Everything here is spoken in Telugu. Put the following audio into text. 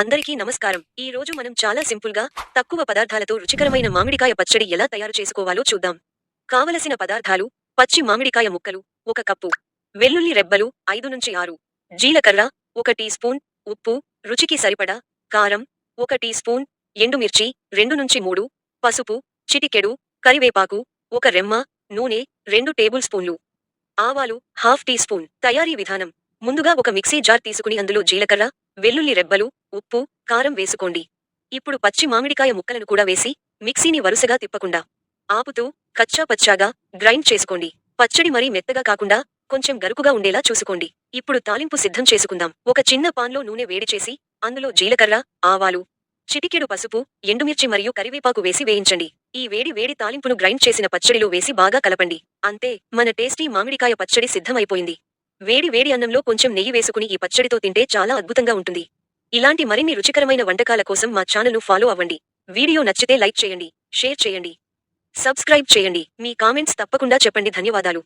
అందరికీ నమస్కారం. ఈ రోజు మనం చాలా సింపుల్ గా తక్కువ పదార్థాలతో రుచికరమైన మామిడికాయ పచ్చడి ఎలా తయారు చేసుకోవాలో చూద్దాం. కావలసిన పదార్థాలు: పచ్చి మామిడికాయ ముక్కలు 1 కప్పు, వెల్లుల్లి రెబ్బలు 5-6, జీలకర్ర 1 టీ స్పూన్, ఉప్పు రుచికి సరిపడా, కారం 1 టీ స్పూన్, ఎండుమిర్చి 2-3, పసుపు చిటికెడు, కరివేపాకు 1 రెమ్మ, నూనె 2 టేబుల్ స్పూన్లు, ఆవాలు ½ టీ స్పూన్. తయారీ విధానం: ముందుగా ఒక మిక్సీ జార్ తీసుకుని అందులో జీలకర్ర, వెల్లుల్లి రెబ్బలు, ఉప్పు, కారం వేసుకోండి. ఇప్పుడు పచ్చి మామిడికాయ ముక్కలను కూడా వేసి మిక్సీని వరుసగా తిప్పకుండా ఆపుతూ కచ్చా పచ్చాగా గ్రైండ్ చేసుకోండి. పచ్చడి మరీ మెత్తగా కాకుండా కొంచెం గరుకుగా ఉండేలా చూసుకోండి. ఇప్పుడు తాలింపు సిద్ధం చేసుకుందాం. ఒక చిన్న పాన్లో నూనె వేడి చేసి అందులో జీలకర్ర, ఆవాలు, చిటికెడు పసుపు, ఎండుమిర్చి మరియు కరివేపాకు వేసి వేయించండి. ఈ వేడి తాలింపును గ్రైండ్ చేసిన పచ్చడిలో వేసి బాగా కలపండి. అంతే, మన టేస్టీ మామిడికాయ పచ్చడి సిద్ధమైపోయింది. వేడి అన్నంలో కొంచెం నెయ్యి వేసుకుని ఈ పచ్చడితో తింటే చాలా అద్భుతంగా ఉంటుంది. ఇలాంటి మరిన్ని రుచికరమైన వంటకాల కోసం మా ఛానల్ను ఫాలో అవ్వండి. వీడియో నచ్చితే లైక్ చేయండి, షేర్ చేయండి, సబ్స్క్రైబ్ చేయండి. మీ కామెంట్స్ తప్పకుండా చెప్పండి. ధన్యవాదాలు.